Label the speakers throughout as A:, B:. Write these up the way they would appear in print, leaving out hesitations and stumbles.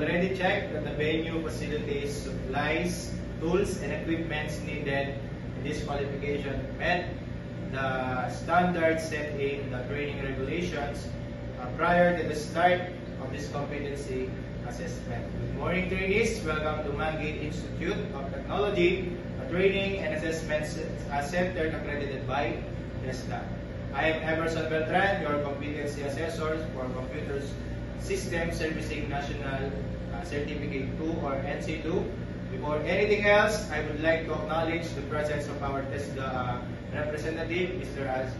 A: already checked that the venue facilities, supplies, tools, and equipments needed in this qualification met the standards set in the training regulations prior to the start of this competency assessment. Good morning, trainees. Welcome to Mangate Institute of Technology, a training and assessment center accredited by TESDA. I am Emerson Beltran, your competency assessor for Computer System Servicing National Certificate 2 or NC2. Before anything else, I would like to acknowledge the presence of our TESDA representative, Mr.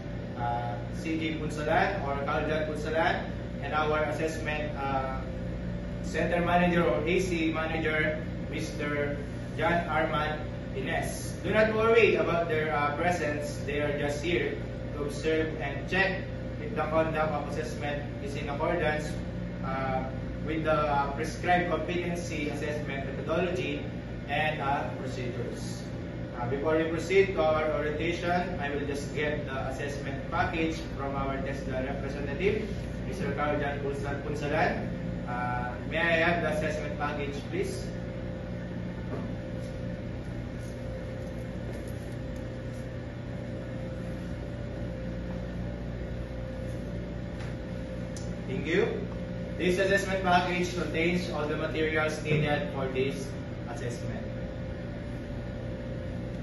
A: CJ Punsalan or Kaljan Punsalan, and our assessment center manager or AC manager, Mr. John Arman Ines. Do not worry about their presence. They are just here to observe and check if the conduct of assessment is in accordance with the prescribed competency assessment methodology and procedures. Before we proceed to our orientation, I will just get the assessment package from our TESDA representative, Mr. Kaljan Punsalan. May I have the assessment package, please? Thank you. This assessment package contains all the materials needed for this assessment.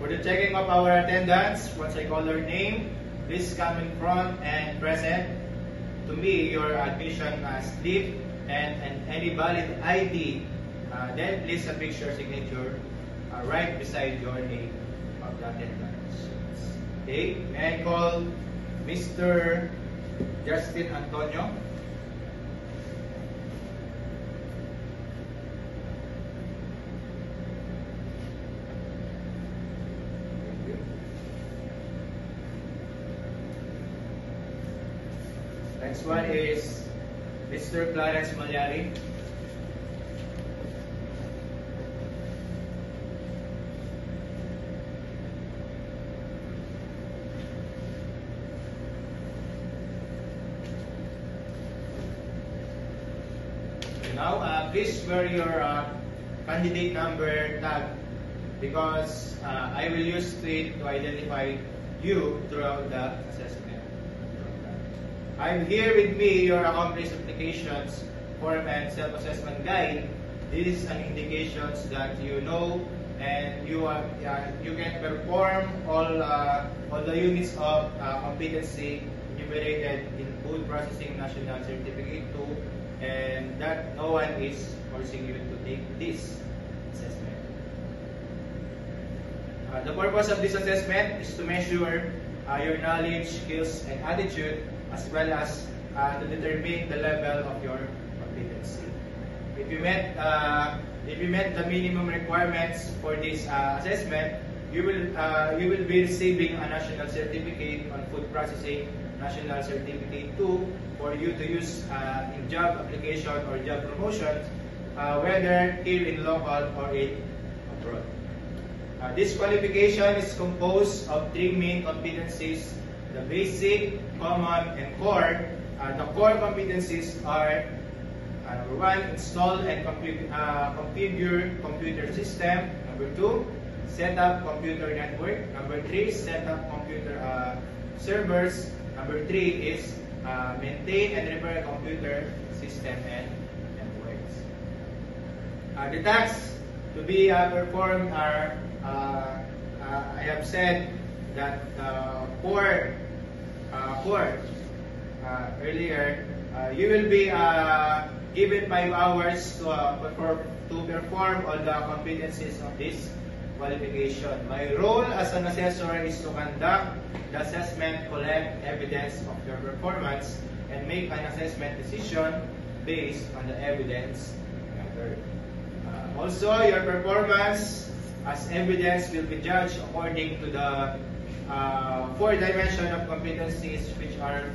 A: For the checking of our attendance, once I call your name, please come in front and present to me your admission slip and any valid ID. Then please affix your signature right beside your name of the attendance. Okay, may I call Mr. Justin Antonio? Next one is Mr. Clarence Malyari. Now, please wear your candidate number tag because I will use it to identify you throughout the assessment. I'm here with me your accomplished applications form and self-assessment guide. This is an indication that you know and you can perform all the units of competency enumerated in Food Processing National Certificate 2, and that no one is forcing you to take this assessment. The purpose of this assessment is to measure your knowledge, skills, and attitude, as well as to determine the level of your competency. If you met the minimum requirements for this assessment, you will be receiving a national certificate on food processing, national certificate 2, for you to use in job application or job promotion, whether here in local or in abroad. This qualification is composed of 3 main competencies: the basic, common, and core. The core competencies are number 1, install and configure computer system. Number 2, set up computer network. Number 3, set up computer servers. Number 3 is maintain and repair computer system and networks. The tasks to be performed are, I have said that core earlier, you will be given 5 hours to perform all the competencies of this qualification. My role as an assessor is to conduct the assessment, collect evidence of your performance, and make an assessment decision based on the evidence gathered. Also, your performance as evidence will be judged according to the 4 dimensions of competencies, which are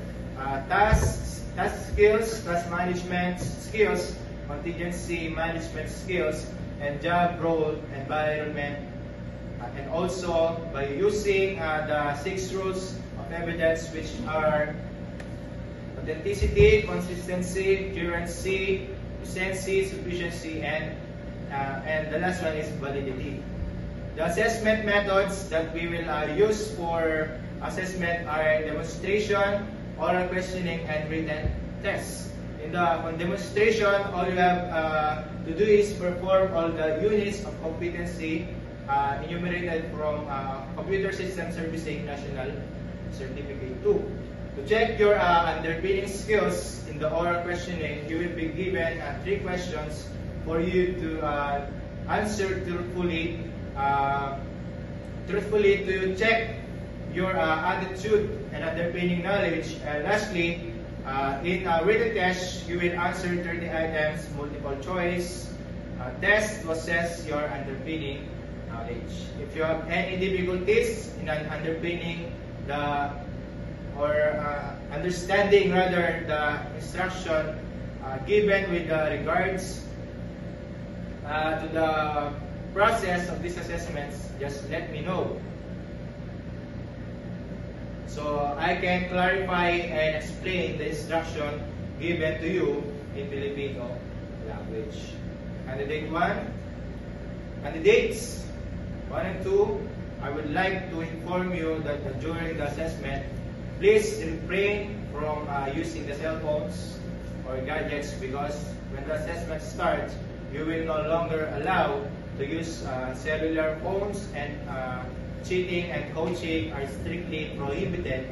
A: task skills, task management skills, contingency management skills, and job role environment. And also by using the 6 rules of evidence, which are authenticity, consistency, currency, recency, sufficiency, and the last one is validity. The assessment methods that we will use for assessment are demonstration, oral questioning, and written tests. On demonstration, all you have to do is perform all the units of competency enumerated from Computer System Servicing National Certificate 2. To check your underpinning skills in the oral questioning, you will be given 3 questions for you to answer truthfully to check your attitude and underpinning knowledge. And lastly, in a written test, you will answer 30 items, multiple choice test to assess your underpinning knowledge. If you have any difficulties in underpinning understanding rather the instruction given with regards to the process of these assessments, just let me know, so I can clarify and explain the instruction given to you in Filipino language. Candidates 1 and 2, I would like to inform you that during the assessment, please refrain from using the cell phones or gadgets, because when the assessment starts, you will no longer allow to use cellular phones, and cheating and coaching are strictly prohibited.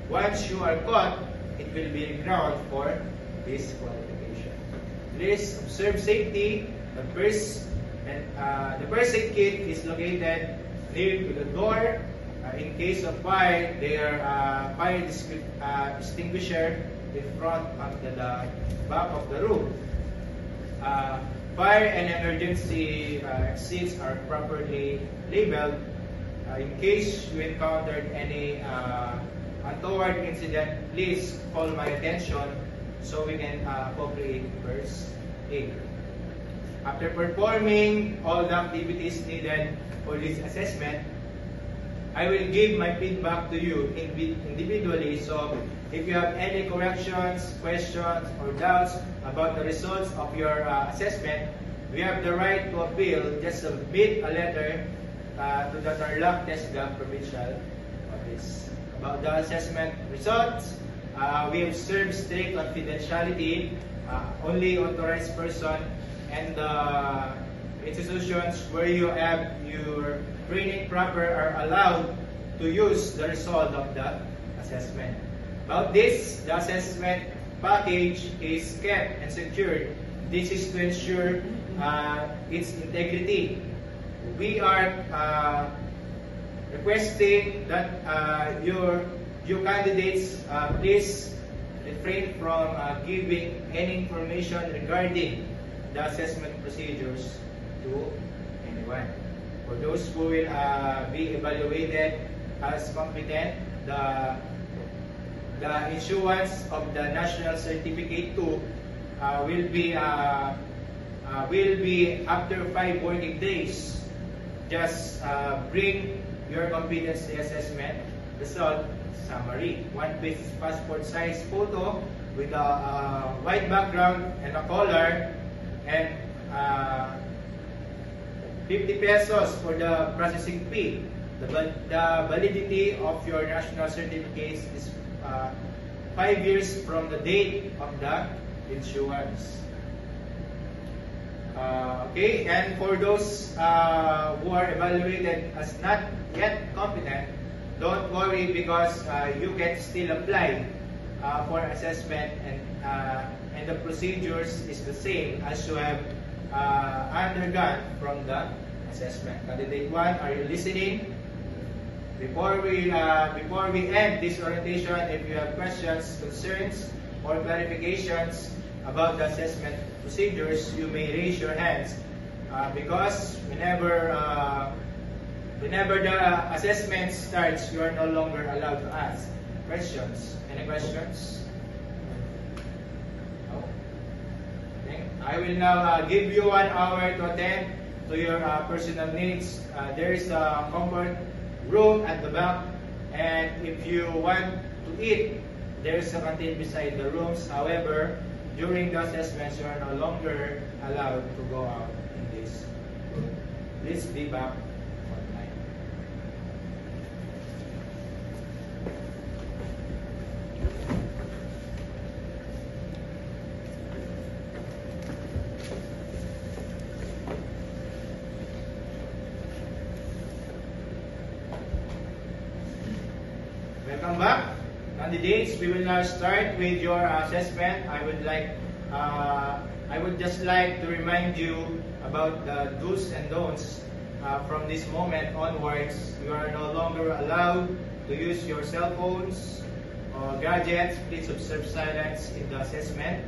A: Once you are caught, it will be a ground for disqualification. Please observe safety. The first aid kit is located near to the door. In case of fire, there are fire extinguisher in front of the back of the room. Fire and emergency exits are properly labeled. In case you encountered any untoward incident, please call my attention so we can appropriate first aid. After performing all the activities needed for this assessment, I will give my feedback to you individually. So if you have any corrections, questions, or doubts about the results of your assessment, we have the right to appeal. Just submit a letter to the Tarlac TESDA Provincial Office. About the assessment results, we observe strict confidentiality. Only authorized person and institutions where you have your training proper are allowed to use the result of the assessment. About this, the assessment package is kept and secured. This is to ensure its integrity. We are requesting that you candidates please refrain from giving any information regarding the assessment procedures to anyone. For those who will be evaluated as competent, the issuance of the National Certificate 2 will be after 5 working days. Just bring your competency assessment result summary. 1 piece passport size photo with a white background and a color, and 50 pesos for the processing fee. The validity of your national certificates is 5 years from the date of the issuance. Okay, and for those who are evaluated as not yet competent, don't worry, because you can still apply for assessment, and the procedures is the same as you have undergone from the assessment. Candidate 1, are you listening? Before we end this orientation, if you have questions, concerns, or clarifications about the assessment procedures, you may raise your hands, because whenever the assessment starts, you are no longer allowed to ask questions. Any questions? No? Okay. I will now give you 1 hour to attend to your personal needs. There is a comfort room at the back, and if you want to eat, there is a canteen beside the rooms. However, during the assessments, you are no longer allowed to go out in this room. Please be back online. Welcome back. Candidates, we will now start with your assessment. I would just like to remind you about the do's and don'ts. From this moment onwards, you are no longer allowed to use your cell phones or gadgets. Please observe silence in the assessment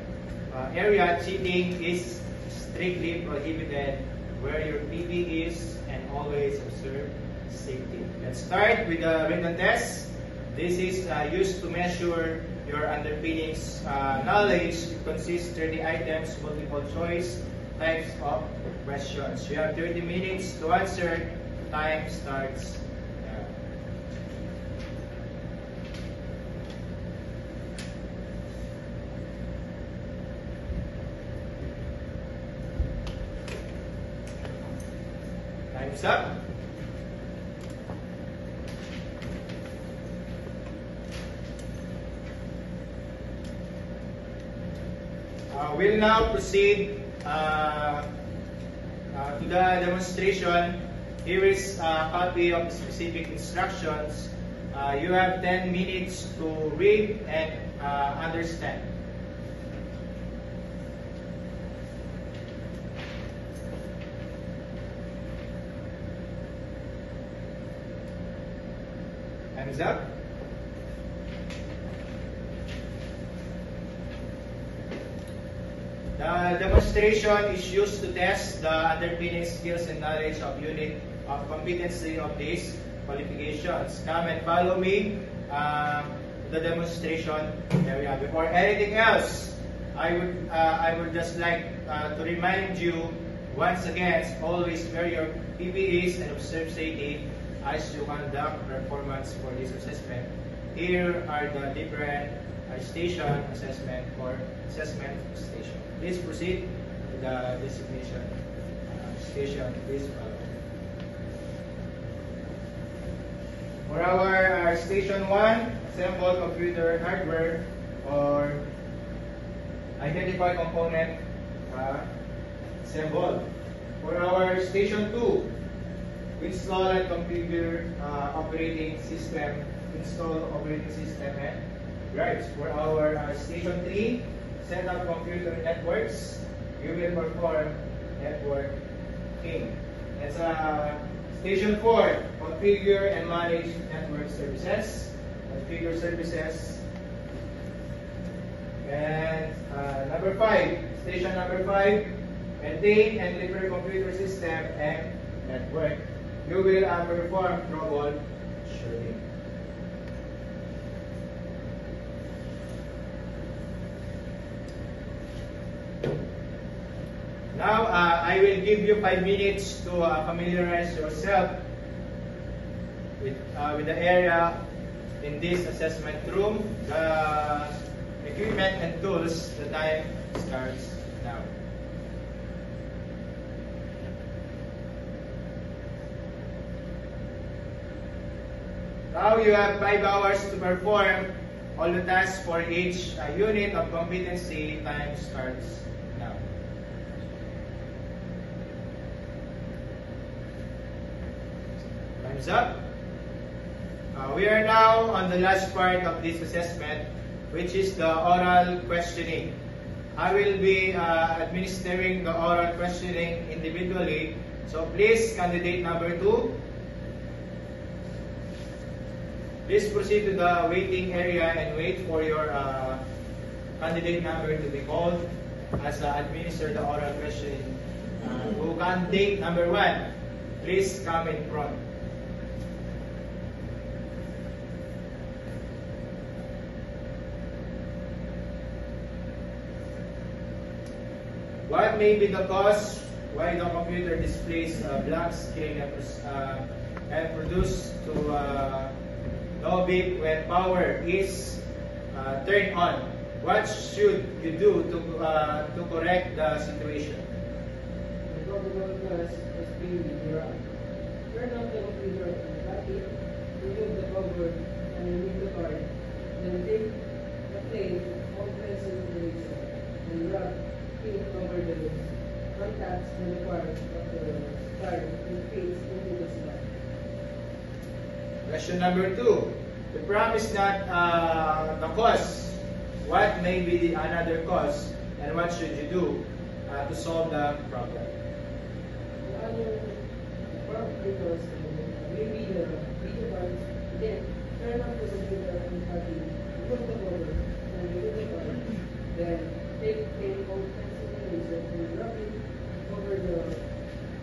A: area. Cheating is strictly prohibited. Wear your PPE and always observe safety. Let's start with the written test. This is used to measure your underpinnings knowledge. It consists 30 items, multiple choice types of questions. You have 30 minutes to answer. Time starts now. Time's up. We'll now proceed to the demonstration. Here is a copy of the specific instructions. You have 10 minutes to read and understand. Hands up. The demonstration is used to test the underpinning skills and knowledge of unit of competency of these qualifications. Come and follow me to the demonstration area. Before anything else, I would just like to remind you once again, always wear your PPEs and observe safety as you conduct performance for this assessment. Here are the different station assessment or assessment station. Please proceed to the designation station. Please follow. For our station 1, assemble computer hardware or identify component assemble. For our station 2, install and configure operating system. Install operating system and drives. For our station 3, set up computer networks. You will perform networking. That's station 4, configure and manage network services. Configure services. And number 5, station number 5, maintain and deliver computer system and network. You will perform troubleshooting. Now, I will give you 5 minutes to familiarize yourself with the area in this assessment room, the equipment and tools. The time starts now. Now you have 5 hours to perform all the tasks for each unit of competency. Time starts now. Time's up. We are now on the last part of this assessment, which is the oral questioning. I will be administering the oral questioning individually. So please, candidate number 2, please proceed to the waiting area and wait for your candidate number to be called as administer the oral questioning. To candidate number 1, please come in front. What may be the cause why the computer displays a black screen and produces to no beep when power is turned on? What should you do to correct the situation?
B: The probable cause is being wrong. Turn off the computer and plug it, remove the cover, and remove the card. Then take the plane, open installation, and rub it over the contacts and the part of the card and paste into the slot.
A: Question number 2. The problem is not the cause. What may be the another cause, and what should you do to solve the problem?
B: The other part because maybe the video card, then turn off the computer and plug it, remove the cover, and remove the card. Then take a old pencil eraser and rub it over the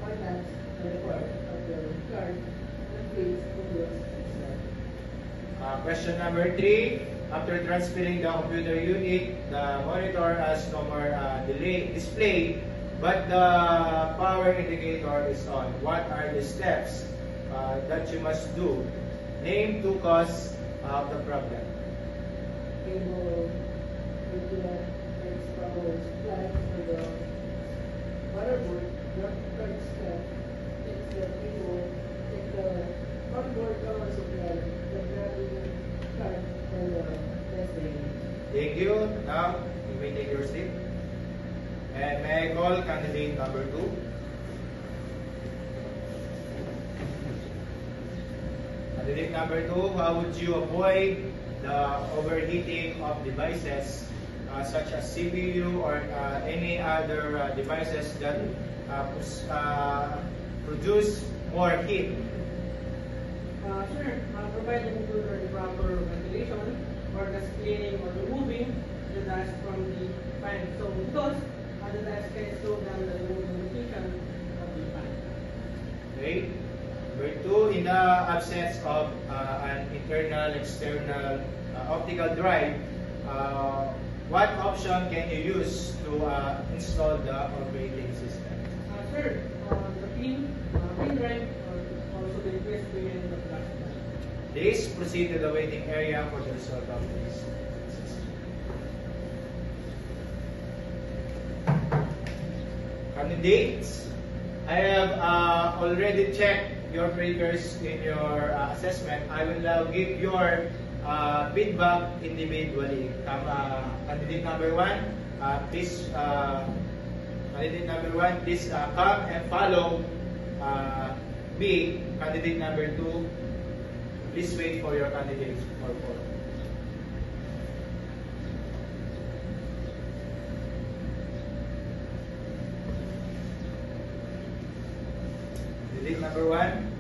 B: contacts and the part of the card and paste into the slot.
A: Question number 3. After transferring the computer unit, the monitor has no more display, but the power indicator is on. What are the steps that you must do? Name 2 causes of the problem.
B: Cable, internet, fixed power supply for the motherboard, not card step, fix the cable, take the onboard power supply, the graphic card, and the test the unit.
A: Thank you. Now, you may take your seat. And may I call candidate number 2? Candidate number 2, how would you avoid the overheating of devices such as CPU or any other devices that produce more heat?
B: Sir, provide the computer the proper ventilation or just cleaning or removing the dust from the fan. So thus, the dust can slow down the lubrication of the fan.
A: Okay. Number 2, in the absence of an internal, external optical drive, what option can you use to install the operating system?
B: Sir, the pin drive also the request to in the flash drive.
A: Please proceed to the waiting area for the result of this system. Candidates, I have already checked your papers in your assessment. I will now give your feedback individually. Candidate number 1, please. Candidate number 1, please come and follow me. Candidate number 2, please wait for your candidates for follow. Candidate number 1,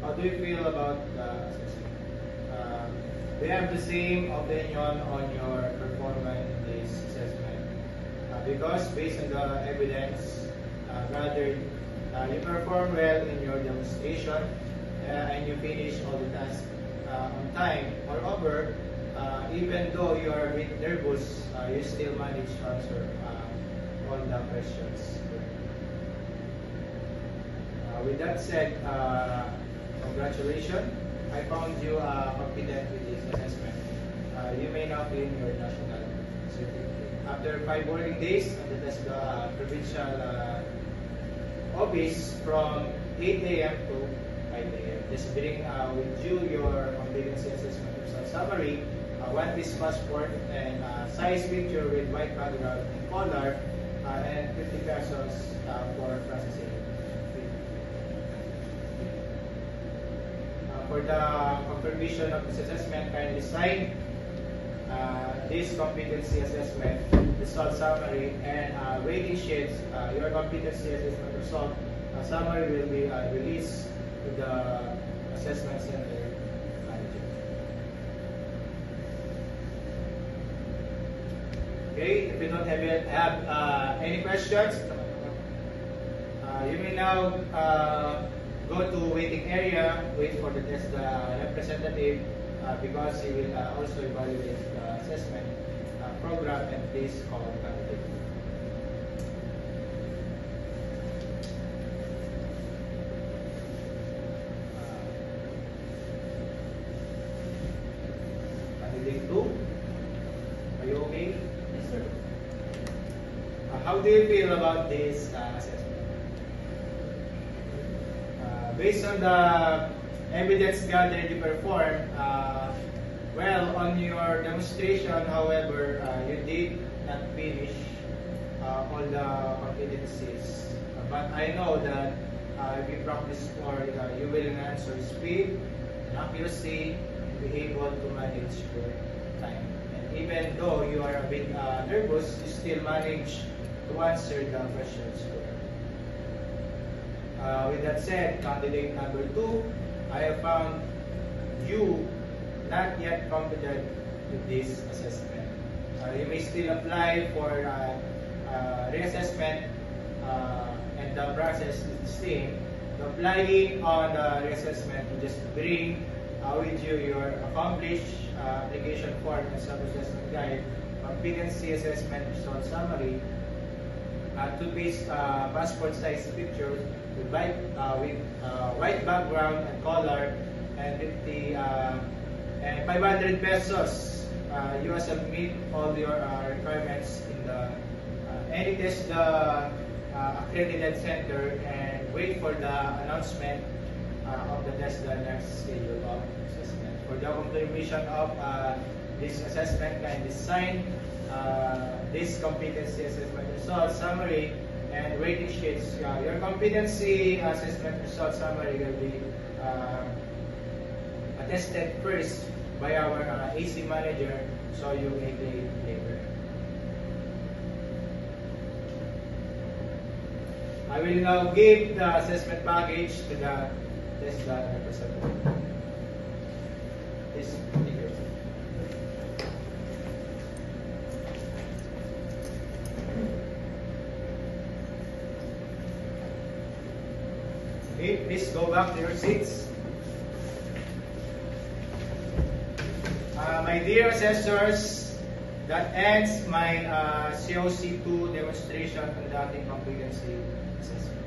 A: how do you feel about the assessment? Do you have the same opinion on your performance in this assessment? Because based on the evidence gathered, you perform well in your demonstration and you finish all the tasks on time. Moreover, even though you are a bit nervous, you still manage to answer all the questions. With that said, congratulations. I found you competent with this assessment. You may now claim your national certificate. After 5 working days, attest the provincial office from 8 a.m. to 5 a.m. Just bring with you your competency assessment result summary, 1 piece passport, and size picture with white background and color, and 50 pesos for processing. For the confirmation of this assessment, kindly sign this competency assessment result summary and rating sheets. Your competency assessment result summary will be released to the assessment center manager. Okay, if you don't have any questions, you may now go to waiting area, wait for the test representative because he will also evaluate the assessment program, and please call the candidate. Candidate 2, are you okay? How do you feel about this assessment? Based on the evidence gathered you performed, well, on your demonstration, however, you did not finish all the competencies. But I know that if you practice more, you will enhance your speed and accuracy and be able to manage your time. And even though you are a bit nervous, you still manage to answer the questions correctly. With that said, candidate number 2, I have found you not yet competent with this assessment. You may still apply for reassessment, and the process is the same. The applying on the reassessment, you just bring with you your accomplished application form and self-assessment guide, competency assessment result summary, 2-piece passport size picture with white background and color, and 500 pesos. You submit all your requirements in the any test the accredited center and wait for the announcement of the test the next schedule of assessment. For the confirmation of this assessment, kindly sign this competency assessment result summary and rating sheets. Your competency assessment result summary will be attested first by our AC manager, so you may pay later. I will now give the assessment package to the test representative. Please, take care. Okay, please go back to your seats. My dear assessors, that ends my COC2 demonstration conducting competency assessment.